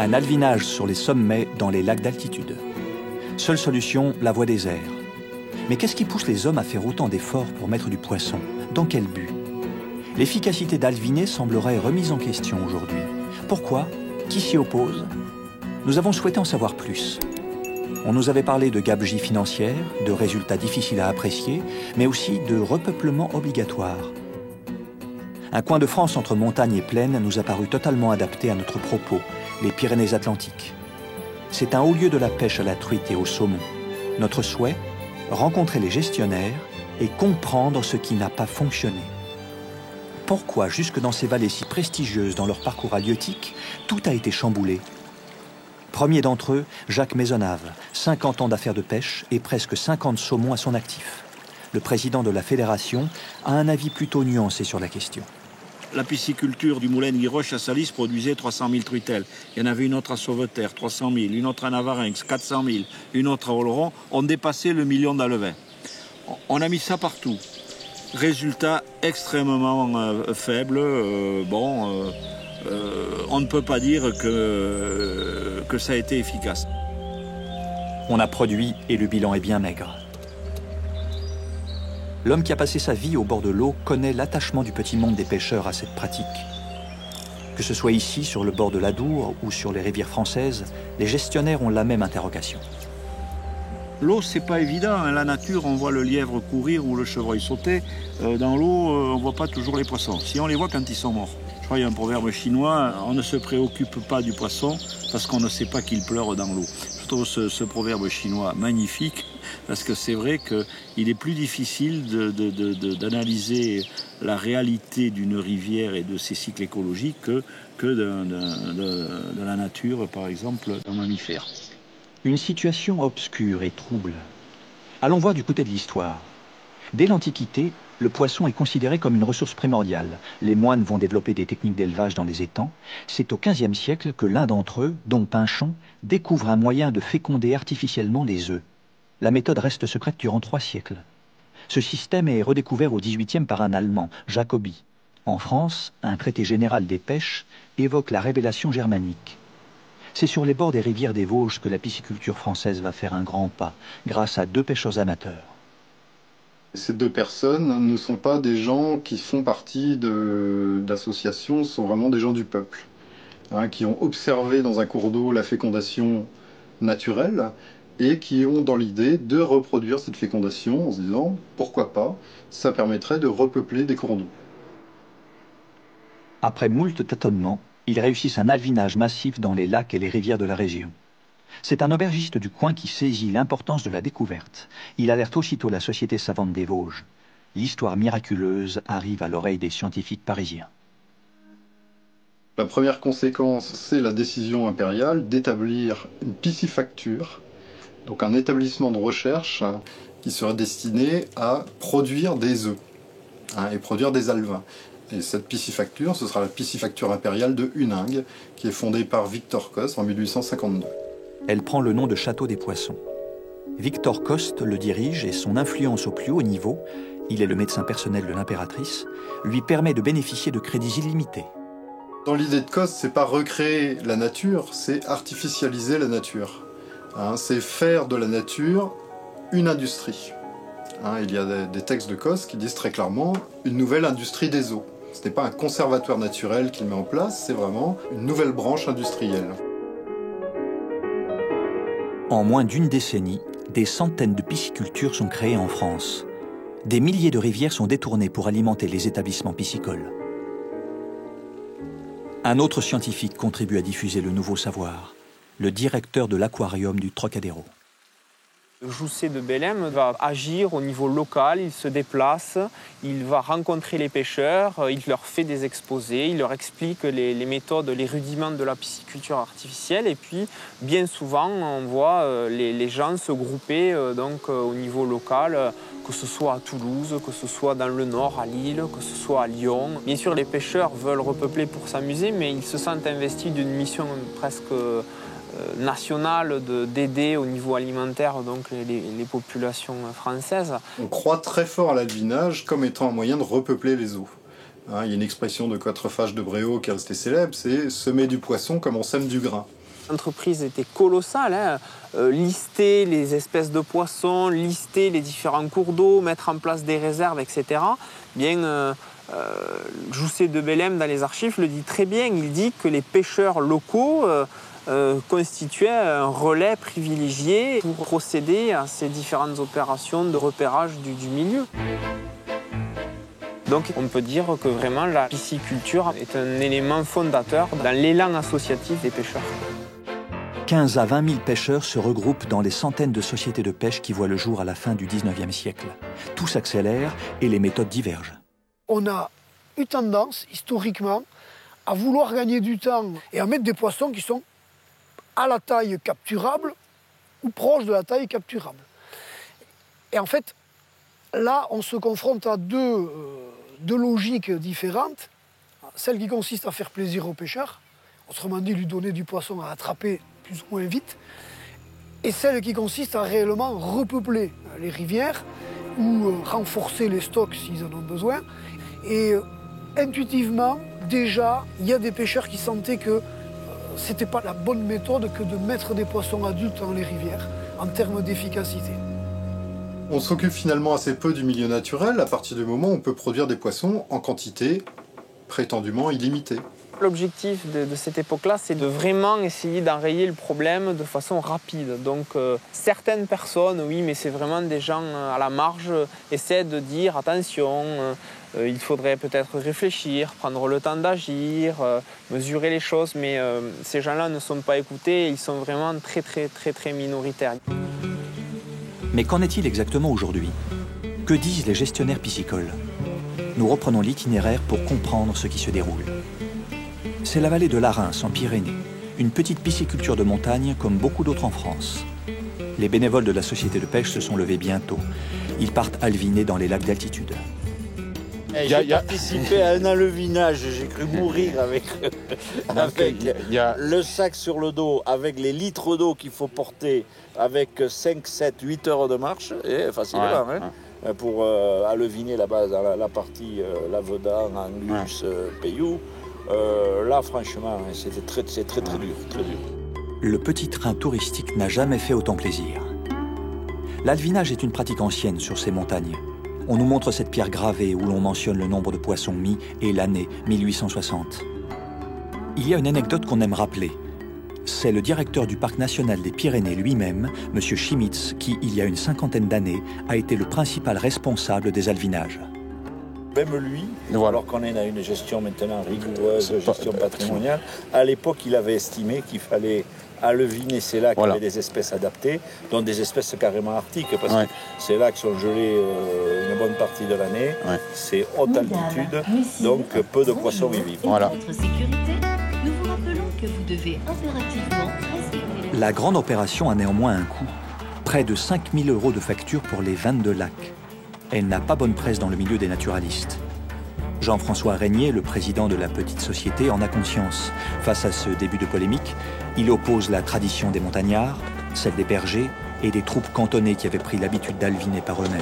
Un alvinage sur les sommets dans les lacs d'altitude. Seule solution, la voie des airs. Mais qu'est-ce qui pousse les hommes à faire autant d'efforts pour mettre du poisson? Dans quel but? L'efficacité d'alviner semblerait remise en question aujourd'hui. Pourquoi? Qui s'y oppose? Nous avons souhaité en savoir plus. On nous avait parlé de gabegie financière, de résultats difficiles à apprécier, mais aussi de repeuplement obligatoire. Un coin de France entre montagne et plaine nous a paru totalement adapté à notre propos, les Pyrénées-Atlantiques. C'est un haut lieu de la pêche à la truite et au saumon. Notre souhait, rencontrer les gestionnaires et comprendre ce qui n'a pas fonctionné. Pourquoi, jusque dans ces vallées si prestigieuses dans leur parcours halieutique, tout a été chamboulé? Premier d'entre eux, Jacques Maisonnave, 50 ans d'affaires de pêche et presque 50 saumons à son actif. Le président de la fédération a un avis plutôt nuancé sur la question. La pisciculture du moulin de Guiroche à Salis produisait 300 000 truitelles. Il y en avait une autre à Sauveterre, 300 000, une autre à Navarinx, 400 000, une autre à Oloron. On dépassait le million d'alevins. On a mis ça partout. Résultat extrêmement faible. On ne peut pas dire que ça a été efficace. On a produit et le bilan est bien maigre. L'homme qui a passé sa vie au bord de l'eau connaît l'attachement du petit monde des pêcheurs à cette pratique. Que ce soit ici, sur le bord de l'Adour ou sur les rivières françaises, les gestionnaires ont la même interrogation. L'eau, c'est pas évident. Hein. La nature, on voit le lièvre courir ou le chevreuil sauter. Dans l'eau, on voit pas toujours les poissons. Si on les voit quand ils sont morts. Je crois qu'il y a un proverbe chinois, on ne se préoccupe pas du poisson parce qu'on ne sait pas qu'il pleure dans l'eau. Je trouve ce proverbe chinois magnifique parce que c'est vrai qu'il est plus difficile d'analyser la réalité d'une rivière et de ses cycles écologiques que de la nature, par exemple, d'un mammifère. Une situation obscure et trouble. Allons voir du côté de l'histoire. Dès l'Antiquité, le poisson est considéré comme une ressource primordiale. Les moines vont développer des techniques d'élevage dans les étangs. C'est au XVe siècle que l'un d'entre eux, Dom Pinchon, découvre un moyen de féconder artificiellement les œufs. La méthode reste secrète durant 3 siècles. Ce système est redécouvert au XVIIIe par un Allemand, Jacobi. En France, un traité général des pêches évoque la révélation germanique. C'est sur les bords des rivières des Vosges que la pisciculture française va faire un grand pas, grâce à 2 pêcheurs amateurs. Ces 2 personnes ne sont pas des gens qui font partie d'associations, ce sont vraiment des gens du peuple, qui ont observé dans un cours d'eau la fécondation naturelle et qui ont dans l'idée de reproduire cette fécondation en se disant pourquoi pas, ça permettrait de repeupler des cours d'eau. Après moult tâtonnements, ils réussissent un alvinage massif dans les lacs et les rivières de la région. C'est un aubergiste du coin qui saisit l'importance de la découverte. Il alerte aussitôt la Société savante des Vosges. L'histoire miraculeuse arrive à l'oreille des scientifiques parisiens. La première conséquence, c'est la décision impériale d'établir une piscifacture, donc un établissement de recherche qui serait destiné à produire des œufs et produire des alevins. Et cette piscifacture, ce sera la piscifacture impériale de Huningue, qui est fondée par Victor Coste en 1852. Elle prend le nom de Château des Poissons. Victor Coste le dirige et son influence au plus haut niveau, il est le médecin personnel de l'impératrice, lui permet de bénéficier de crédits illimités. Dans l'idée de Coste, c'est pas recréer la nature, c'est artificialiser la nature. C'est faire de la nature une industrie. Il y a des textes de Coste qui disent très clairement une nouvelle industrie des eaux. Ce n'est pas un conservatoire naturel qu'il met en place, c'est vraiment une nouvelle branche industrielle. En moins d'une décennie, des centaines de piscicultures sont créées en France. Des milliers de rivières sont détournées pour alimenter les établissements piscicoles. Un autre scientifique contribue à diffuser le nouveau savoir, le directeur de l'aquarium du Trocadéro. Jousset de Bellem va agir au niveau local, il se déplace, il va rencontrer les pêcheurs, il leur fait des exposés, il leur explique les méthodes, les rudiments de la pisciculture artificielle et puis bien souvent on voit les gens se grouper au niveau local, que ce soit à Toulouse, que ce soit dans le nord à Lille, que ce soit à Lyon. Bien sûr les pêcheurs veulent repeupler pour s'amuser mais ils se sentent investis d'une mission presque nationale d'aider au niveau alimentaire donc les populations françaises. On croit très fort à l'alvinage comme étant un moyen de repeupler les eaux. Il y a une expression de Quatrefages de Bréau qui est restée célèbre, c'est semer du poisson comme on sème du grain. L'entreprise était colossale, hein. Lister les espèces de poissons, lister les différents cours d'eau, mettre en place des réserves, etc. Jousset de Bellem, dans les archives, le dit très bien. Il dit que les pêcheurs locaux constituaient un relais privilégié pour procéder à ces différentes opérations de repérage du milieu. Donc on peut dire que vraiment la pisciculture est un élément fondateur dans l'élan associatif des pêcheurs. 15 à 20 000 pêcheurs se regroupent dans les centaines de sociétés de pêche qui voient le jour à la fin du 19e siècle. Tout s'accélère et les méthodes divergent. On a eu tendance, historiquement, à vouloir gagner du temps et à mettre des poissons qui sont à la taille capturable ou proche de la taille capturable. Et en fait, là, on se confronte à deux logiques différentes. Celle qui consiste à faire plaisir aux pêcheurs, autrement dit, lui donner du poisson à attraper plus ou moins vite, et celle qui consiste à réellement repeupler les rivières ou renforcer les stocks s'ils en ont besoin. Et intuitivement, déjà, il y a des pêcheurs qui sentaient que c'était pas la bonne méthode que de mettre des poissons adultes dans les rivières en termes d'efficacité. On s'occupe finalement assez peu du milieu naturel à partir du moment où on peut produire des poissons en quantité prétendument illimitée. L'objectif de cette époque-là, c'est de vraiment essayer d'enrayer le problème de façon rapide. Donc certaines personnes, oui, mais c'est vraiment des gens à la marge, essaient de dire attention, il faudrait peut-être réfléchir, prendre le temps d'agir, mesurer les choses, mais ces gens-là ne sont pas écoutés, ils sont vraiment très minoritaires. Mais qu'en est-il exactement aujourd'hui? Que disent les gestionnaires piscicoles? Nous reprenons l'itinéraire pour comprendre ce qui se déroule. C'est la vallée de l'Arins, en Pyrénées, une petite pisciculture de montagne comme beaucoup d'autres en France. Les bénévoles de la société de pêche se sont levés bientôt. Ils partent aleviner dans les lacs d'altitude. J'ai participé à un enlevinage, j'ai cru mourir avec le sac sur le dos, avec les litres d'eau qu'il faut porter, avec 5, 7, 8 heures de marche, et facilement, pour aleviner là-bas, la partie Lavedan, Angus, Payou. Là, franchement, c'est très dur, très dur. Le petit train touristique n'a jamais fait autant plaisir. L'alvinage est une pratique ancienne sur ces montagnes. On nous montre cette pierre gravée où l'on mentionne le nombre de poissons mis et l'année 1860. Il y a une anecdote qu'on aime rappeler. C'est le directeur du parc national des Pyrénées lui-même, M. Chimitz, qui, il y a une cinquantaine d'années, a été le principal responsable des alvinages. Même lui, alors qu'on est à une gestion maintenant rigoureuse, gestion patrimoniale, à l'époque, il avait estimé qu'il fallait aleviner ces lacs avec des espèces adaptées, dont des espèces carrément arctiques, parce que ces lacs sont gelés une bonne partie de l'année, c'est haute altitude, donc peu de poissons y vivent. Pour votre sécurité, nous vous rappelons que vous devez impérativement respecter La grande opération a néanmoins un coût. Près de 5 000 € de facture pour les 22 lacs. Elle n'a pas bonne presse dans le milieu des naturalistes. Jean-François Régnier, le président de la petite société, en a conscience. Face à ce début de polémique, il oppose la tradition des montagnards, celle des bergers et des troupes cantonnées qui avaient pris l'habitude d'alviner par eux-mêmes.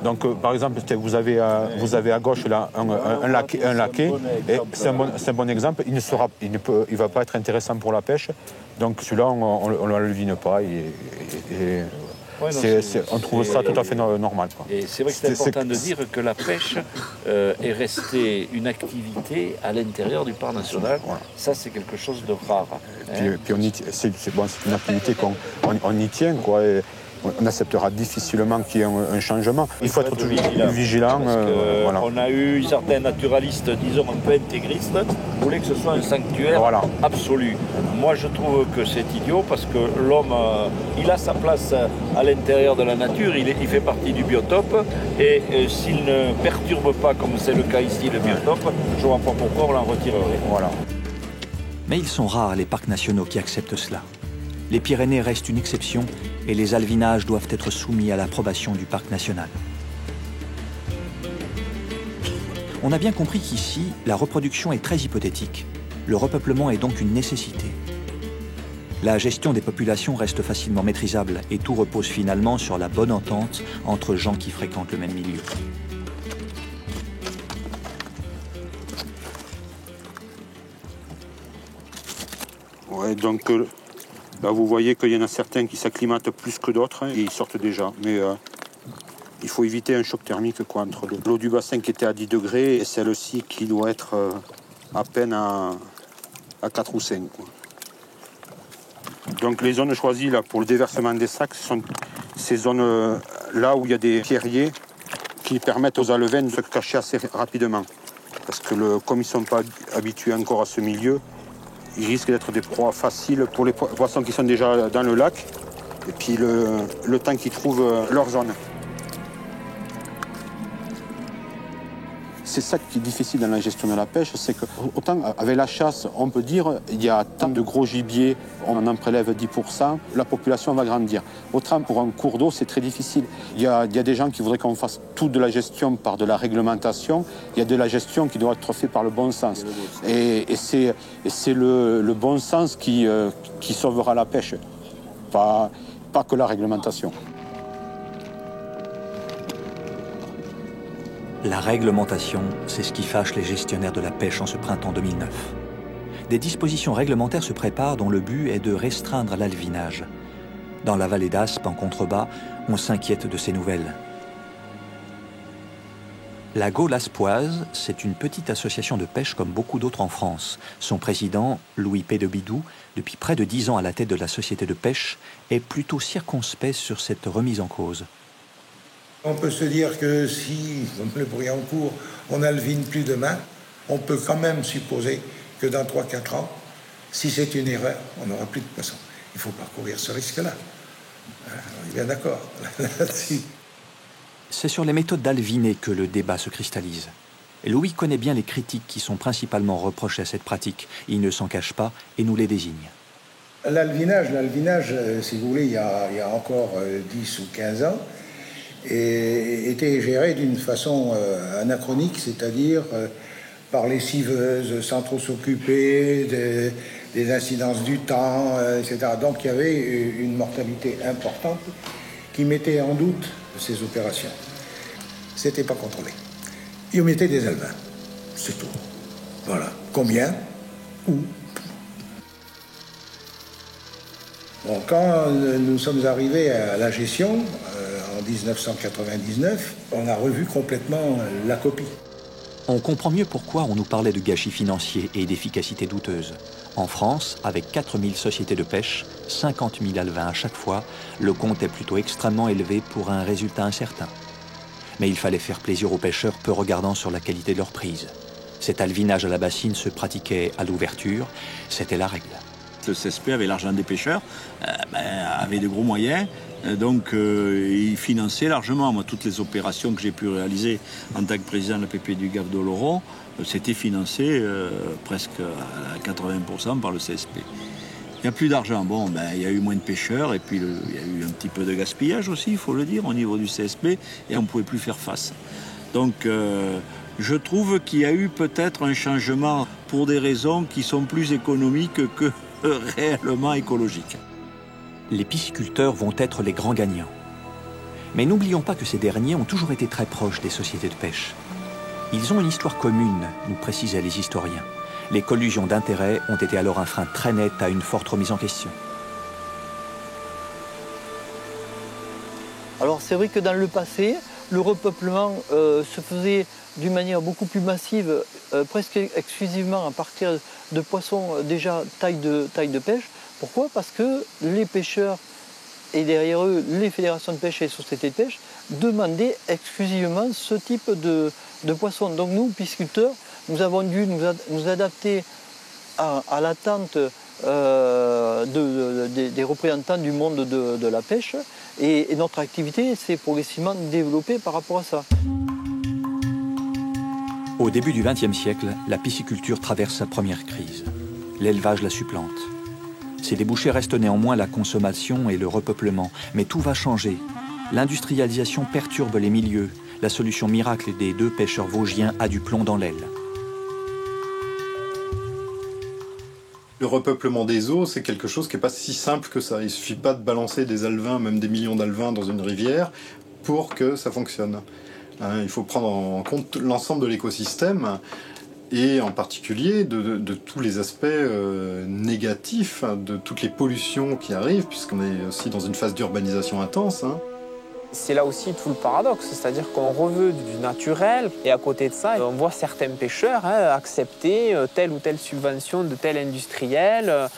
Donc, par exemple, vous avez à gauche là, un laquais, et c'est un bon exemple. Il ne va pas être intéressant pour la pêche. Donc celui-là, on ne l'alvine pas. On trouve ça tout à fait normal. Quoi. Et c'est vrai que c'est important de dire que la pêche est restée une activité à l'intérieur du parc national. Voilà. Ça, c'est quelque chose de rare. Puis c'est une activité qu'on y tient, quoi. Et on acceptera difficilement qu'il y ait un changement. Il faut être toujours vigilant. Voilà. On a eu certains naturalistes, disons, un peu intégristes, qui voulaient que ce soit un sanctuaire absolu. Moi, je trouve que c'est idiot parce que l'homme, il a sa place à l'intérieur de la nature, il fait partie du biotope et s'il ne perturbe pas, comme c'est le cas ici, le biotope, je ne vois pas pourquoi on l'en retirerait. Voilà. Mais ils sont rares, les parcs nationaux, qui acceptent cela. Les Pyrénées restent une exception et les alvinages doivent être soumis à l'approbation du parc national. On a bien compris qu'ici, la reproduction est très hypothétique. Le repeuplement est donc une nécessité. La gestion des populations reste facilement maîtrisable et tout repose finalement sur la bonne entente entre gens qui fréquentent le même milieu. Ouais, donc Là, vous voyez qu'il y en a certains qui s'acclimatent plus que d'autres et ils sortent déjà. Mais il faut éviter un choc thermique entre l'eau du bassin qui était à 10 degrés et celle-ci qui doit être à peine à 4 ou 5. Quoi. Donc les zones choisies là, pour le déversement des sacs, ce sont ces zones là où il y a des pierriers qui permettent aux alevins de se cacher assez rapidement. Parce que comme ils ne sont pas habitués encore à ce milieu, ils risquent d'être des proies faciles pour les poissons qui sont déjà dans le lac. Et puis le temps qu'ils trouvent leur zone. C'est ça qui est difficile dans la gestion de la pêche, c'est que autant avec la chasse, on peut dire il y a tant de gros gibier, on en prélève 10%, la population va grandir. Autant pour un cours d'eau, c'est très difficile. Il y a des gens qui voudraient qu'on fasse toute de la gestion par de la réglementation, il y a de la gestion qui doit être faite par le bon sens. Et c'est le bon sens qui sauvera la pêche, pas que la réglementation. La réglementation, c'est ce qui fâche les gestionnaires de la pêche en ce printemps 2009. Des dispositions réglementaires se préparent dont le but est de restreindre l'alvinage. Dans la vallée d'Aspe, en contrebas, on s'inquiète de ces nouvelles. La Gaule aspoise, c'est une petite association de pêche comme beaucoup d'autres en France. Son président, Louis Pédebidou, depuis près de 10 ans à la tête de la société de pêche, est plutôt circonspect sur cette remise en cause. On peut se dire que si, comme le Briancourt, on n'alvine plus demain, on peut quand même supposer que dans 3-4 ans, si c'est une erreur, on n'aura plus de poissons. Il ne faut pas courir ce risque-là. On est bien d'accord là-dessus. C'est sur les méthodes d'alviner que le débat se cristallise. Louis connaît bien les critiques qui sont principalement reprochées à cette pratique. Il ne s'en cache pas et nous les désigne. L'alvinage, si vous voulez, il y a encore 10 ou 15 ans, et était géré d'une façon anachronique, c'est-à-dire par les civeuses, sans trop s'occuper des incidences du temps, etc. Donc il y avait une mortalité importante qui mettait en doute ces opérations. C'était pas contrôlé. Ils mettaient des alevins, c'est tout. Voilà. Combien? Où? Bon, quand nous sommes arrivés à la gestion, en 1999, on a revu complètement la copie. On comprend mieux pourquoi on nous parlait de gâchis financiers et d'efficacité douteuse. En France, avec 4000 sociétés de pêche, 50 000 alevins à chaque fois, le compte est plutôt extrêmement élevé pour un résultat incertain. Mais il fallait faire plaisir aux pêcheurs peu regardants sur la qualité de leur prise. Cet alvinage à la bassine se pratiquait à l'ouverture, c'était la règle. Le CSP avait l'argent des pêcheurs, avait de gros moyens, donc il finançait largement. Moi, toutes les opérations que j'ai pu réaliser en tant que président de la PP du Gave d'Oloron, c'était financé presque à 80% par le CSP. Il n'y a plus d'argent. Bon, il y a eu moins de pêcheurs et puis il y a eu un petit peu de gaspillage aussi, il faut le dire, au niveau du CSP, et on ne pouvait plus faire face. Donc je trouve qu'il y a eu peut-être un changement pour des raisons qui sont plus économiques que réellement écologiques. Les pisciculteurs vont être les grands gagnants. Mais n'oublions pas que ces derniers ont toujours été très proches des sociétés de pêche. Ils ont une histoire commune, nous précisaient les historiens. Les collusions d'intérêts ont été alors un frein très net à une forte remise en question. Alors c'est vrai que dans le passé, le repeuplement se faisait d'une manière beaucoup plus massive, presque exclusivement à partir de poissons déjà taille de pêche. Pourquoi? Parce que les pêcheurs et derrière eux les fédérations de pêche et les sociétés de pêche demandaient exclusivement ce type de poissons. Donc nous, pisciculteurs, nous avons dû nous adapter à l'attente des représentants du monde de la pêche et notre activité s'est progressivement développée par rapport à ça. Au début du XXe siècle, la pisciculture traverse sa première crise. L'élevage la supplante. Ses débouchés restent néanmoins la consommation et le repeuplement. Mais tout va changer. L'industrialisation perturbe les milieux. La solution miracle des 2 pêcheurs vosgiens a du plomb dans l'aile. Le repeuplement des eaux, c'est quelque chose qui n'est pas si simple que ça. Il ne suffit pas de balancer des alevins, même des millions d'alevins dans une rivière, pour que ça fonctionne. Il faut prendre en compte l'ensemble de l'écosystème. et en particulier de tous les aspects négatifs, de toutes les pollutions qui arrivent, puisqu'on est aussi dans une phase d'urbanisation intense. C'est là aussi tout le paradoxe, c'est-à-dire qu'on veut du naturel et à côté de ça, on voit certains pêcheurs accepter telle ou telle subvention de tel industriel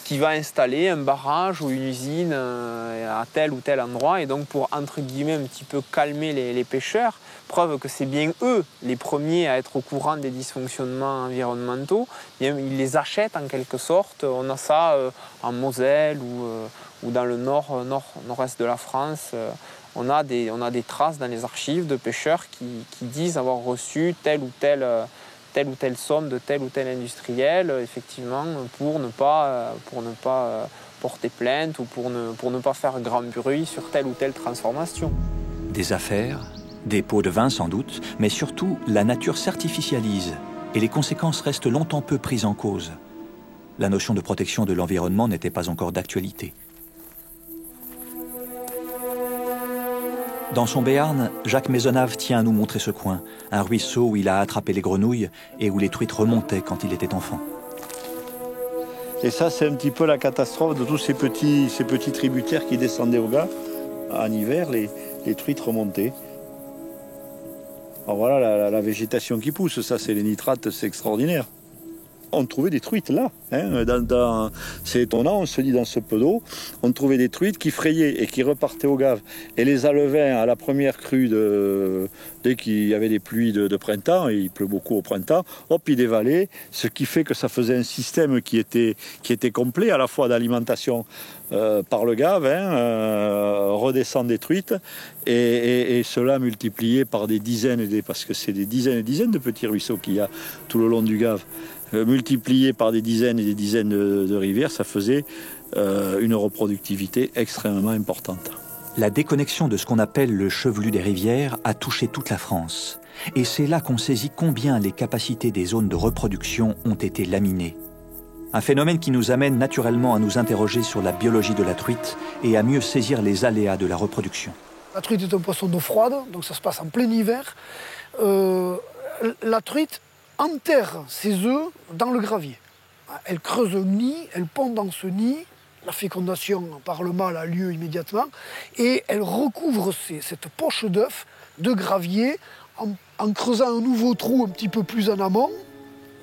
qui va installer un barrage ou une usine à tel ou tel endroit et donc pour entre guillemets un petit peu calmer les pêcheurs, preuve que c'est bien eux les premiers à être au courant des dysfonctionnements environnementaux, bien, ils les achètent en quelque sorte. On a ça en Moselle ou dans le nord-est de la France. On a des traces dans les archives de pêcheurs qui disent avoir reçu telle ou telle somme de tel ou tel industriel, effectivement, pour ne pas porter plainte ou pour ne pas faire grand bruit sur telle ou telle transformation. Des affaires, des pots de vin sans doute, mais surtout la nature s'artificialise et les conséquences restent longtemps peu prises en cause. La notion de protection de l'environnement n'était pas encore d'actualité. Dans son Béarn, Jacques Maisonnave tient à nous montrer ce coin, un ruisseau où il a attrapé les grenouilles et où les truites remontaient quand il était enfant. Et ça, c'est un petit peu la catastrophe de tous ces petits tributaires qui descendaient au Gave. En hiver, les truites remontaient. Alors voilà la végétation qui pousse, ça c'est les nitrates, c'est extraordinaire. On trouvait des truites là, c'est étonnant, on se dit dans ce peu d'eau, on trouvait des truites qui frayaient et qui repartaient au Gave. Et les alevins, à la première crue, dès qu'il y avait des pluies de printemps, et il pleut beaucoup au printemps, hop, ils dévalaient, ce qui fait que ça faisait un système qui était complet, à la fois d'alimentation par le Gave, redescendre des truites, et cela multiplié par des dizaines, parce que c'est des dizaines et dizaines de petits ruisseaux qu'il y a tout le long du Gave, multiplié par des dizaines et des dizaines de rivières, ça faisait une reproductivité extrêmement importante. La déconnexion de ce qu'on appelle le chevelu des rivières a touché toute la France. Et c'est là qu'on saisit combien les capacités des zones de reproduction ont été laminées. Un phénomène qui nous amène naturellement à nous interroger sur la biologie de la truite et à mieux saisir les aléas de la reproduction. La truite est un poisson d'eau froide, donc ça se passe en plein hiver. La truite enterre ses œufs dans le gravier. Elle creuse un nid, elle pond dans ce nid, la fécondation par le mâle a lieu immédiatement, et elle recouvre cette poche d'œufs de gravier en creusant un nouveau trou un petit peu plus en amont,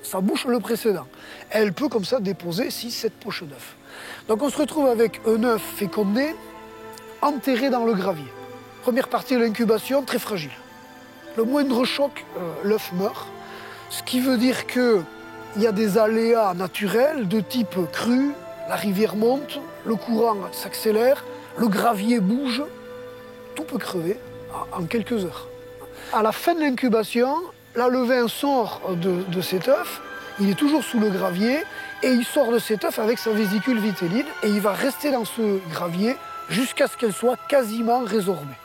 ça bouche le précédent. Elle peut comme ça déposer 6-7 poches d'œufs. Donc on se retrouve avec un œuf fécondé enterré dans le gravier. Première partie de l'incubation, très fragile. Le moindre choc, l'œuf meurt. Ce qui veut dire qu'il y a des aléas naturels de type crue, la rivière monte, le courant s'accélère, le gravier bouge, tout peut crever en quelques heures. À la fin de l'incubation, l'alevin sort de cet œuf, il est toujours sous le gravier, et il sort de cet œuf avec sa vésicule vitelline, et il va rester dans ce gravier jusqu'à ce qu'elle soit quasiment résorbée.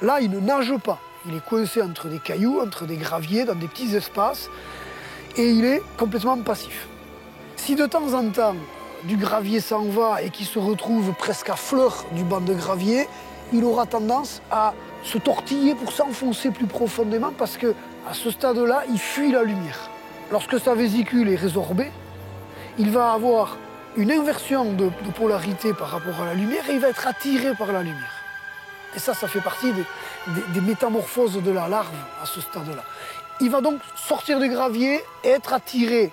Là, il ne nage pas. Il est coincé entre des cailloux, entre des graviers, dans des petits espaces, et il est complètement passif. Si de temps en temps, du gravier s'en va et qu'il se retrouve presque à fleur du banc de gravier, il aura tendance à se tortiller pour s'enfoncer plus profondément parce qu'à ce stade-là, il fuit la lumière. Lorsque sa vésicule est résorbée, il va avoir une inversion de polarité par rapport à la lumière et il va être attiré par la lumière. Et ça fait partie des métamorphoses de la larve à ce stade-là. Il va donc sortir du gravier et être attiré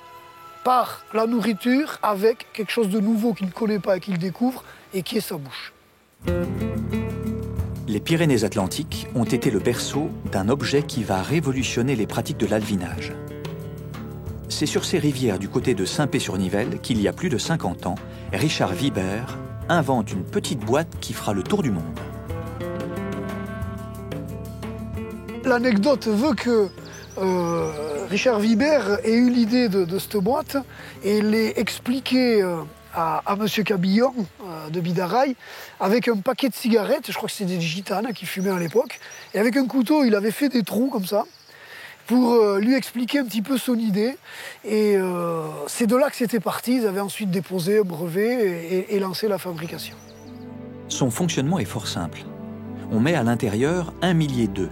par la nourriture avec quelque chose de nouveau qu'il ne connaît pas et qu'il découvre et qui est sa bouche. Les Pyrénées-Atlantiques ont été le berceau d'un objet qui va révolutionner les pratiques de l'alvinage. C'est sur ces rivières du côté de Saint-Pé-sur-Nivelle qu'il y a plus de 50 ans, Richard Vibert invente une petite boîte qui fera le tour du monde. L'anecdote veut que Richard Vibert ait eu l'idée de cette boîte et l'ait expliqué à M. Cabillon de Bidaraï avec un paquet de cigarettes, je crois que c'était des gitanes qui fumaient à l'époque, et avec un couteau il avait fait des trous comme ça pour lui expliquer un petit peu son idée. Et c'est de là que c'était parti, ils avaient ensuite déposé un brevet et lancé la fabrication. Son fonctionnement est fort simple. On met à l'intérieur un millier d'œufs,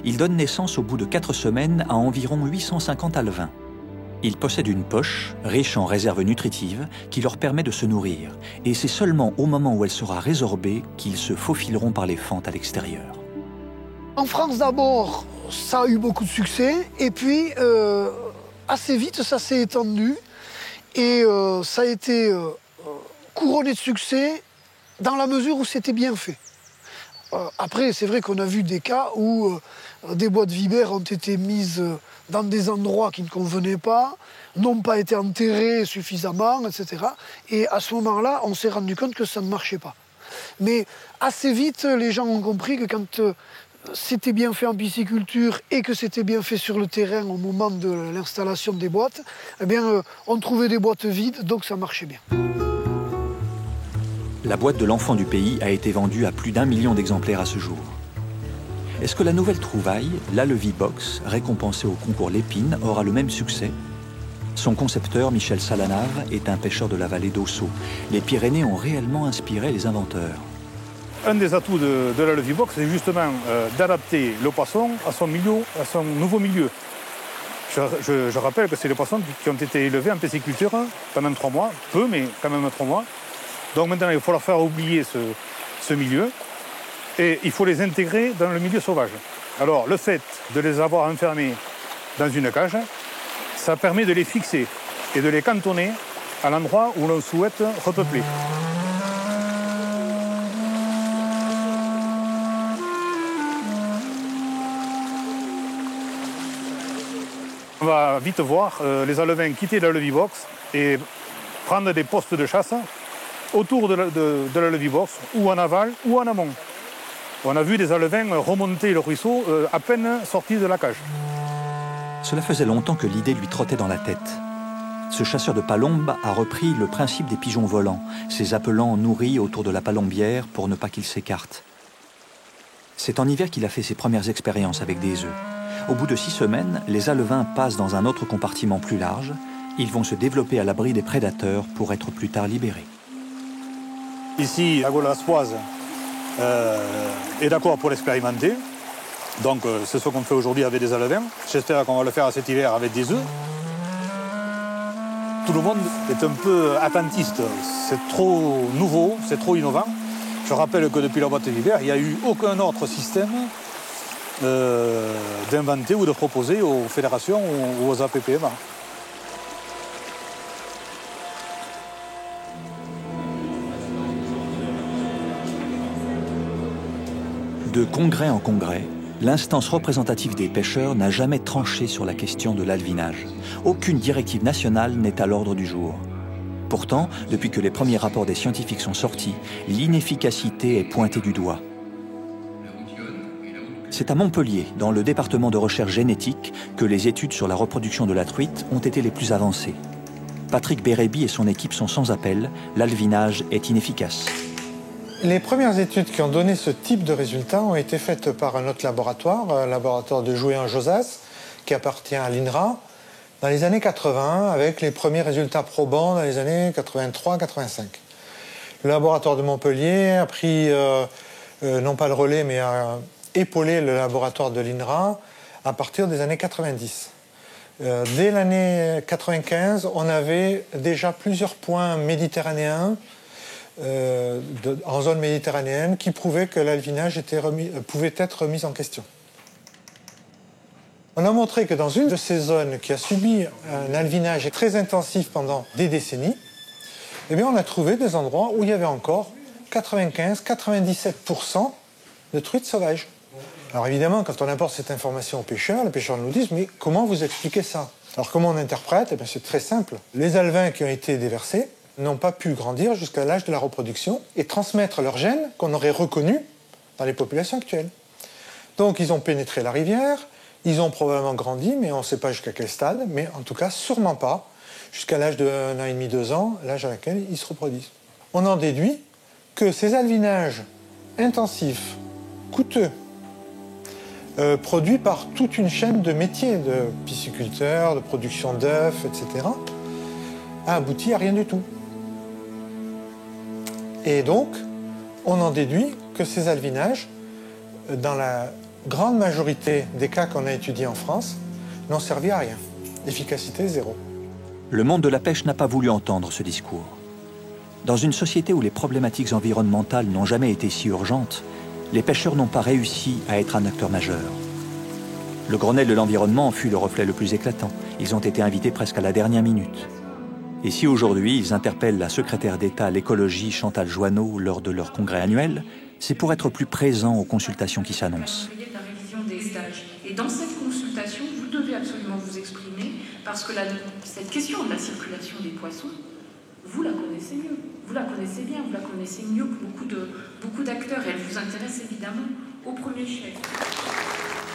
Il donne naissance au bout de 4 semaines à environ 850 alevins. Ils possèdent une poche, riche en réserves nutritives, qui leur permet de se nourrir. Et c'est seulement au moment où elle sera résorbée qu'ils se faufileront par les fentes à l'extérieur. En France d'abord, ça a eu beaucoup de succès. Et puis, assez vite, ça s'est étendu. Et ça a été couronné de succès dans la mesure où c'était bien fait. Après, c'est vrai qu'on a vu des cas où des boîtes vibères ont été mises dans des endroits qui ne convenaient pas, n'ont pas été enterrées suffisamment, etc. Et à ce moment-là, on s'est rendu compte que ça ne marchait pas. Mais assez vite, les gens ont compris que quand c'était bien fait en pisciculture et que c'était bien fait sur le terrain au moment de l'installation des boîtes, eh bien, on trouvait des boîtes vides, donc ça marchait bien. La boîte de l'enfant du pays a été vendue à plus d'1 million d'exemplaires à ce jour. Est-ce que la nouvelle trouvaille, l'Alevibox, récompensée au concours Lépine, aura le même succès? Son concepteur, Michel Salanave, est un pêcheur de la vallée d'Ossau. Les Pyrénées ont réellement inspiré les inventeurs. Un des atouts de l'Alevibox, c'est justement d'adapter le poisson à son nouveau milieu. Je rappelle que c'est des poissons qui ont été élevés en pisciculture pendant 3 mois, peu, mais quand même 3 mois. Donc maintenant, il faut leur faire oublier ce milieu et il faut les intégrer dans le milieu sauvage. Alors, le fait de les avoir enfermés dans une cage, ça permet de les fixer et de les cantonner à l'endroit où l'on souhaite repeupler. On va vite voir les alevins quitter l'Alevibox et prendre des postes de chasse autour de l'Alevibox, ou en aval ou en amont. On a vu des alevins remonter le ruisseau à peine sortis de la cage. Cela faisait longtemps que l'idée lui trottait dans la tête. Ce chasseur de palombes a repris le principe des pigeons volants, ces appelants nourris autour de la palombière pour ne pas qu'ils s'écartent. C'est en hiver qu'il a fait ses premières expériences avec des œufs. Au bout de 6 semaines, les alevins passent dans un autre compartiment plus large. Ils vont se développer à l'abri des prédateurs pour être plus tard libérés. Ici, la Golaspoise est d'accord pour l'expérimenter. Donc c'est ce qu'on fait aujourd'hui avec des alevins. J'espère qu'on va le faire cet hiver avec des œufs. Tout le monde est un peu attentiste. C'est trop nouveau, c'est trop innovant. Je rappelle que depuis la boîte d'hiver, il n'y a eu aucun autre système d'inventer ou de proposer aux fédérations ou aux APPMA. De congrès en congrès, l'instance représentative des pêcheurs n'a jamais tranché sur la question de l'alvinage. Aucune directive nationale n'est à l'ordre du jour. Pourtant, depuis que les premiers rapports des scientifiques sont sortis, l'inefficacité est pointée du doigt. C'est à Montpellier, dans le département de recherche génétique, que les études sur la reproduction de la truite ont été les plus avancées. Patrick Bérébi et son équipe sont sans appel, l'alvinage est inefficace. Les premières études qui ont donné ce type de résultats ont été faites par un autre laboratoire, un laboratoire de Joué-en-Josas, qui appartient à l'INRA, dans les années 80, avec les premiers résultats probants dans les années 83-85. Le laboratoire de Montpellier a pris, non pas le relais, mais a épaulé le laboratoire de l'INRA à partir des années 90. Dès l'année 95, on avait déjà plusieurs points méditerranéens en zone méditerranéenne qui prouvaient que l'alvinage pouvait être remis en question. On a montré que dans une de ces zones qui a subi un alvinage très intensif pendant des décennies, eh bien on a trouvé des endroits où il y avait encore 95-97% de truites sauvages. Alors évidemment, quand on apporte cette information aux pêcheurs, les pêcheurs nous disent « mais comment vous expliquez ça ?» Alors comment on interprète? Eh bien c'est très simple. Les alevins qui ont été déversés n'ont pas pu grandir jusqu'à l'âge de la reproduction et transmettre leurs gènes qu'on aurait reconnus dans les populations actuelles. Donc ils ont pénétré la rivière, ils ont probablement grandi, mais on ne sait pas jusqu'à quel stade, mais en tout cas sûrement pas jusqu'à l'âge de 1 an et demi, 2 ans, l'âge à laquelle ils se reproduisent. On en déduit que ces alvinages intensifs, coûteux, produits par toute une chaîne de métiers, de pisciculteurs, de production d'œufs, etc., a abouti à rien du tout. Et donc, on en déduit que ces alvinages, dans la grande majorité des cas qu'on a étudiés en France n'ont servi à rien. Efficacité zéro. Le monde de la pêche n'a pas voulu entendre ce discours. Dans une société où les problématiques environnementales n'ont jamais été si urgentes, les pêcheurs n'ont pas réussi à être un acteur majeur. Le Grenelle de l'environnement en fut le reflet le plus éclatant. Ils ont été invités presque à la dernière minute. Et si aujourd'hui ils interpellent la secrétaire d'État à l'écologie Chantal Joanneau lors de leur congrès annuel, c'est pour être plus présents aux consultations qui s'annoncent. La révision des stages. Et dans cette consultation, vous devez absolument vous exprimer parce que cette question de la circulation des poissons, vous la connaissez mieux, vous la connaissez bien, vous la connaissez mieux que beaucoup d'acteurs et elle vous intéresse évidemment au premier chef.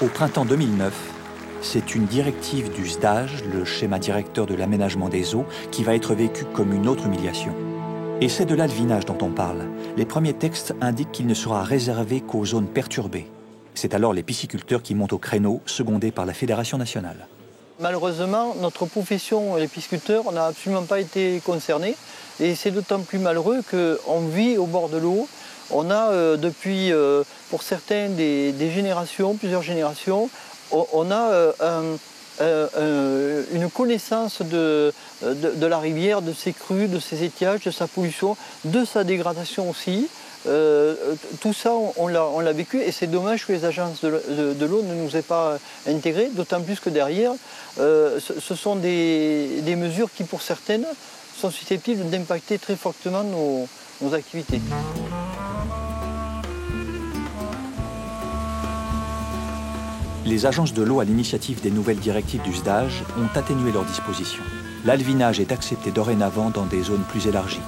Au printemps 2009, c'est une directive du SDAGE, le schéma directeur de l'aménagement des eaux, qui va être vécue comme une autre humiliation. Et c'est de l'alvinage dont on parle. Les premiers textes indiquent qu'il ne sera réservé qu'aux zones perturbées. C'est alors les pisciculteurs qui montent au créneau, secondés par la Fédération nationale. Malheureusement, notre profession, les pisciculteurs, n'a absolument pas été concernée. Et c'est d'autant plus malheureux qu'on vit au bord de l'eau. On a depuis, pour certains, des générations, plusieurs générations, on a une connaissance de la rivière, de ses crues, de ses étiages, de sa pollution, de sa dégradation aussi. Tout ça, on l'a vécu et c'est dommage que les agences de l'eau ne nous aient pas intégrés, d'autant plus que derrière, ce sont des mesures qui, pour certaines, sont susceptibles d'impacter très fortement nos activités. Les agences de l'eau, à l'initiative des nouvelles directives du SDAGE, ont atténué leurs dispositions. L'alvinage est accepté dorénavant dans des zones plus élargies.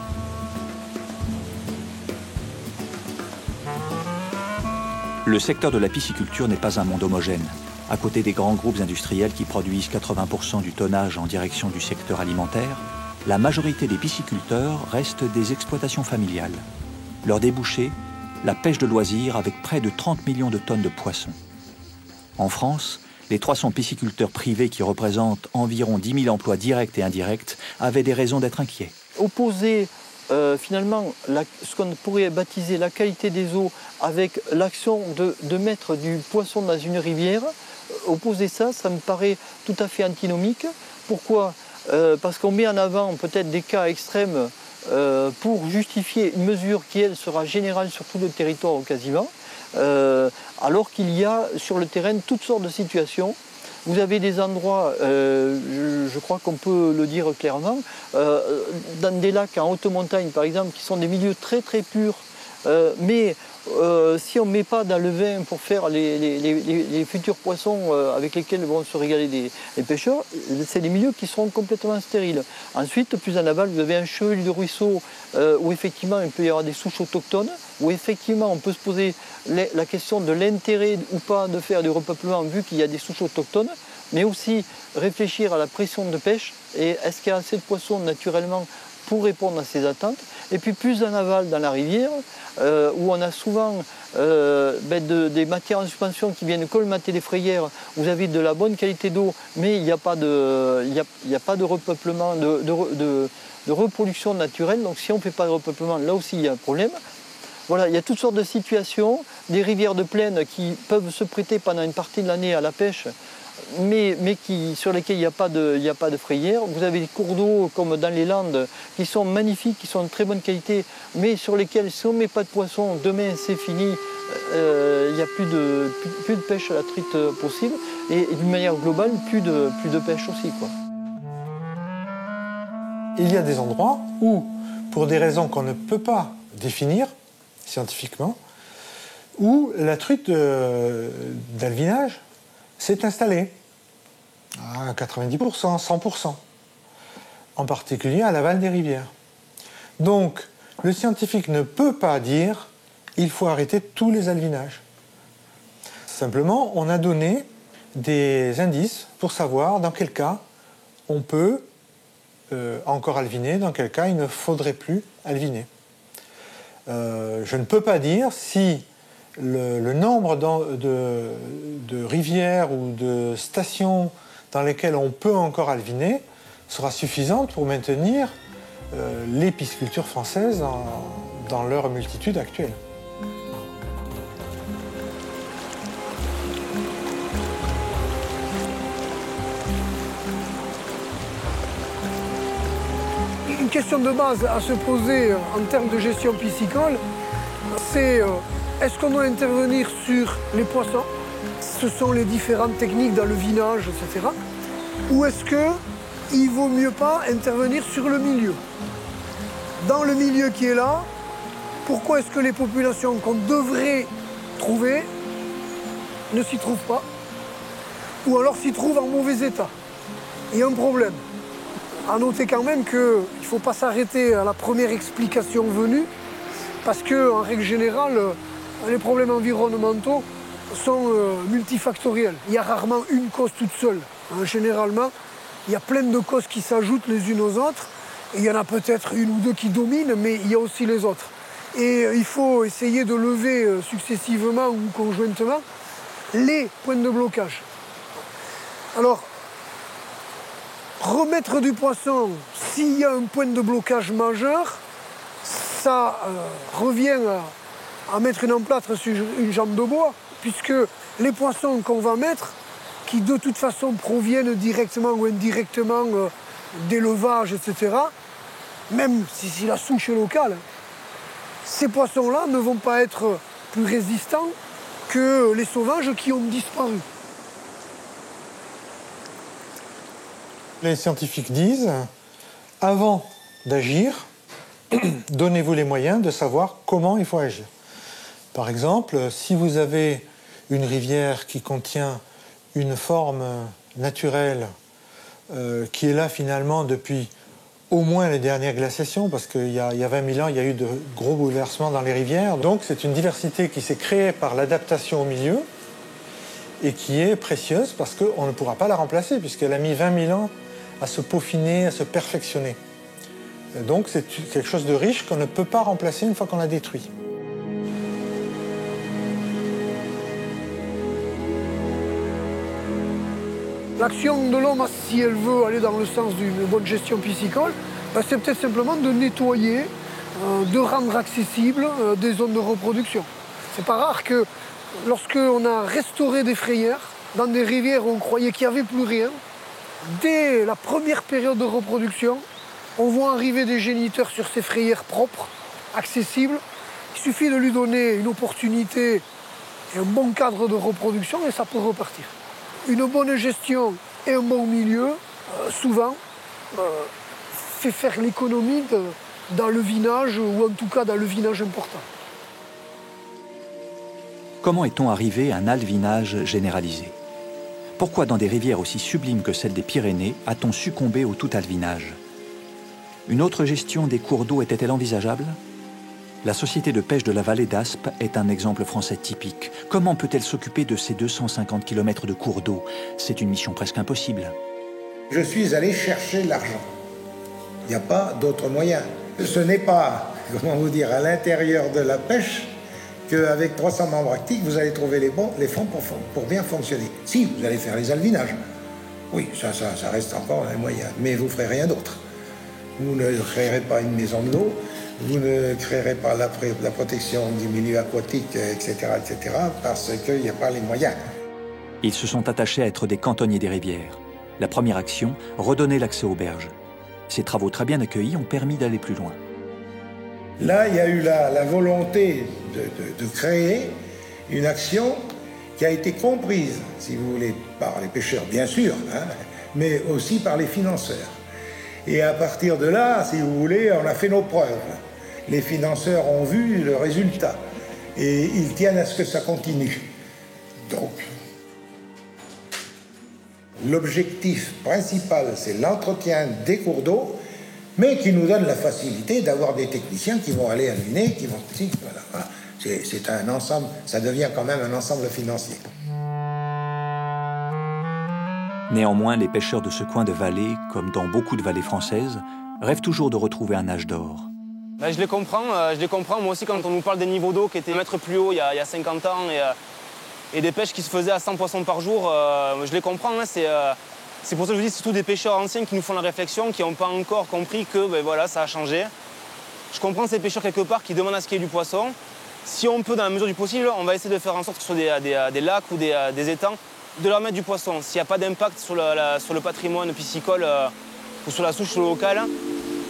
Le secteur de la pisciculture n'est pas un monde homogène. À côté des grands groupes industriels qui produisent 80% du tonnage en direction du secteur alimentaire, la majorité des pisciculteurs restent des exploitations familiales. Leur débouché, la pêche de loisirs avec près de 30 millions de tonnes de poissons. En France, les 300 pisciculteurs privés qui représentent environ 10 000 emplois directs et indirects avaient des raisons d'être inquiets. Opposer finalement ce qu'on pourrait baptiser la qualité des eaux avec l'action de mettre du poisson dans une rivière, opposer ça me paraît tout à fait antinomique. Pourquoi ? Parce qu'on met en avant peut-être des cas extrêmes pour justifier une mesure qui, elle, sera générale sur tout le territoire quasiment. Alors qu'il y a sur le terrain toutes sortes de situations. Vous avez des endroits, je crois qu'on peut le dire clairement, dans des lacs en haute montagne par exemple, qui sont des milieux très très purs, mais si on ne met pas dans le vin pour faire les futurs poissons avec lesquels vont se régaler les pêcheurs, c'est des milieux qui seront complètement stériles. Ensuite, plus en aval, vous avez un chevelu de ruisseau où effectivement il peut y avoir des souches autochtones, où effectivement on peut se poser la question de l'intérêt ou pas de faire du repeuplement vu qu'il y a des souches autochtones, mais aussi réfléchir à la pression de pêche et est-ce qu'il y a assez de poissons naturellement pour répondre à ces attentes. Et puis plus en aval dans la rivière, où on a souvent des matières en suspension qui viennent colmater les frayères, vous avez de la bonne qualité d'eau, mais il n'y a pas de repeuplement, de reproduction naturelle. Donc si on ne fait pas de repeuplement, là aussi il y a un problème. Voilà, il y a toutes sortes de situations, des rivières de plaine qui peuvent se prêter pendant une partie de l'année à la pêche, mais sur lesquels il n'y a pas de frayère. Vous avez des cours d'eau comme dans les Landes qui sont magnifiques, qui sont de très bonne qualité, mais sur lesquels si on ne met pas de poissons, demain c'est fini, il n'y a plus de pêche à la truite possible, et d'une manière globale, plus de pêche aussi, quoi. Il y a des endroits où, pour des raisons qu'on ne peut pas définir scientifiquement, où la truite d'alvinage s'est installée à 90%, 100%, en particulier à l'aval des rivières. Donc, le scientifique ne peut pas dire il faut arrêter tous les alvinages. Simplement, on a donné des indices pour savoir dans quel cas on peut encore alviner, dans quel cas il ne faudrait plus alviner. Je ne peux pas dire si le nombre de rivières ou de stations dans lesquelles on peut encore alviner sera suffisant pour maintenir les piscicultures françaises dans leur multitude actuelle. Une question de base à se poser en termes de gestion piscicole, c'est est-ce qu'on doit intervenir sur les poissons? Ce sont les différentes techniques d'alevinage, etc. Ou est-ce qu'il vaut mieux pas intervenir sur le milieu? Dans le milieu qui est là, pourquoi est-ce que les populations qu'on devrait trouver ne s'y trouvent pas? Ou alors s'y trouvent en mauvais état? Il y a un problème. À noter quand même qu'il ne faut pas s'arrêter à la première explication venue, parce qu'en règle générale, les problèmes environnementaux sont multifactoriels. Il y a rarement une cause toute seule. Généralement, il y a plein de causes qui s'ajoutent les unes aux autres. Et il y en a peut-être une ou deux qui dominent, mais il y a aussi les autres. Et il faut essayer de lever successivement ou conjointement les points de blocage. Alors, remettre du poisson, s'il y a un point de blocage majeur, ça revient à mettre une emplâtre sur une jambe de bois, puisque les poissons qu'on va mettre, qui de toute façon proviennent directement ou indirectement d'élevage, etc., même si la souche est locale, ces poissons-là ne vont pas être plus résistants que les sauvages qui ont disparu. Les scientifiques disent, avant d'agir, donnez-vous les moyens de savoir comment il faut agir. Par exemple, si vous avez une rivière qui contient une forme naturelle qui est là finalement depuis au moins les dernières glaciations, parce qu'il y a 20 000 ans, il y a eu de gros bouleversements dans les rivières. Donc c'est une diversité qui s'est créée par l'adaptation au milieu et qui est précieuse parce qu'on ne pourra pas la remplacer, puisqu'elle a mis 20 000 ans à se peaufiner, à se perfectionner. Donc c'est quelque chose de riche qu'on ne peut pas remplacer une fois qu'on l'a détruit. L'action de l'homme, si elle veut aller dans le sens d'une bonne gestion piscicole, c'est peut-être simplement de nettoyer, de rendre accessibles des zones de reproduction. C'est pas rare que lorsqu'on a restauré des frayères, dans des rivières où on croyait qu'il n'y avait plus rien, dès la première période de reproduction, on voit arriver des géniteurs sur ces frayères propres, accessibles. Il suffit de lui donner une opportunité et un bon cadre de reproduction et ça peut repartir. Une bonne gestion et un bon milieu, souvent, fait faire l'économie d'alevinage, ou en tout cas d'alevinage important. Comment est-on arrivé à un alvinage généralisé? Pourquoi dans des rivières aussi sublimes que celle des Pyrénées a-t-on succombé au tout-alvinage? Une autre gestion des cours d'eau était-elle envisageable? La société de pêche de la vallée d'Aspe est un exemple français typique. Comment peut-elle s'occuper de ces 250 km de cours d'eau? C'est une mission presque impossible. Je suis allé chercher l'argent. Il n'y a pas d'autre moyen. Ce n'est pas, comment vous dire, à l'intérieur de la pêche qu'avec 300 membres actifs, vous allez trouver les fonds pour bien fonctionner. Si, vous allez faire les alvinages. Oui, ça reste encore un moyen. Mais vous ne ferez rien d'autre. Vous ne créerez pas une maison de l'eau, vous ne créerez pas la protection du milieu aquatique, etc., parce qu'il n'y a pas les moyens. Ils se sont attachés à être des cantonniers des rivières. La première action, redonner l'accès aux berges. Ces travaux très bien accueillis ont permis d'aller plus loin. Là, il y a eu la volonté de créer une action qui a été comprise, si vous voulez, par les pêcheurs, bien sûr, mais aussi par les financeurs. Et à partir de là, si vous voulez, on a fait nos preuves. Les financeurs ont vu le résultat et ils tiennent à ce que ça continue. Donc, l'objectif principal, c'est l'entretien des cours d'eau, mais qui nous donne la facilité d'avoir des techniciens qui vont aller alviner, qui vont... Voilà. C'est un ensemble, ça devient quand même un ensemble financier. Néanmoins, les pêcheurs de ce coin de vallée, comme dans beaucoup de vallées françaises, rêvent toujours de retrouver un âge d'or. Je les comprends. Moi aussi, quand on nous parle des niveaux d'eau qui étaient un mètre plus haut il y a 50 ans et des pêches qui se faisaient à 100 poissons par jour, je les comprends. C'est pour ça que je vous dis, c'est surtout des pêcheurs anciens qui nous font la réflexion, qui n'ont pas encore compris que voilà, ça a changé. Je comprends ces pêcheurs quelque part qui demandent à ce qu'il y ait du poisson. Si on peut, dans la mesure du possible, on va essayer de faire en sorte que ce soit des lacs ou des étangs, de leur mettre du poisson. S'il n'y a pas d'impact sur le patrimoine piscicole ou sur la souche locale,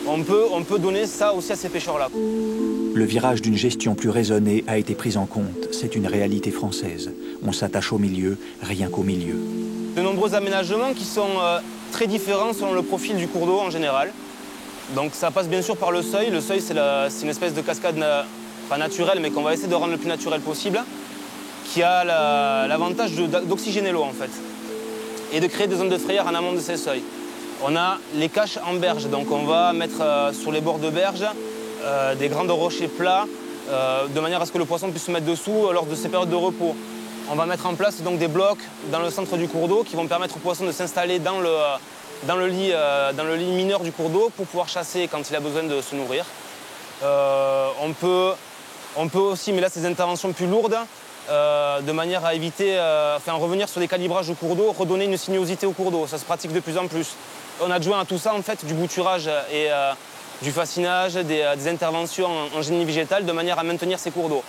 on peut donner ça aussi à ces pêcheurs-là. Le virage d'une gestion plus raisonnée a été pris en compte. C'est une réalité française. On s'attache au milieu, rien qu'au milieu. De nombreux aménagements qui sont très différents selon le profil du cours d'eau en général. Donc ça passe bien sûr par le seuil. Le seuil, c'est une espèce de cascade, pas naturelle, mais qu'on va essayer de rendre le plus naturel possible, qui a l'avantage d'oxygéner l'eau en fait, et de créer des zones de frayère en amont de ces seuils. On a les caches en berge, donc on va mettre sur les bords de berge des grands rochers plats, de manière à ce que le poisson puisse se mettre dessous lors de ces périodes de repos. On va mettre en place donc des blocs dans le centre du cours d'eau qui vont permettre au poisson de s'installer dans le lit mineur du cours d'eau pour pouvoir chasser quand il a besoin de se nourrir. On peut aussi, mais là c'est des interventions plus lourdes, de manière à éviter, revenir sur des calibrages au cours d'eau, redonner une sinuosité au cours d'eau. Ça se pratique de plus en plus. On adjoint à tout ça en fait du bouturage et du fascinage, des interventions en génie végétal de manière à maintenir ces cours d'eau.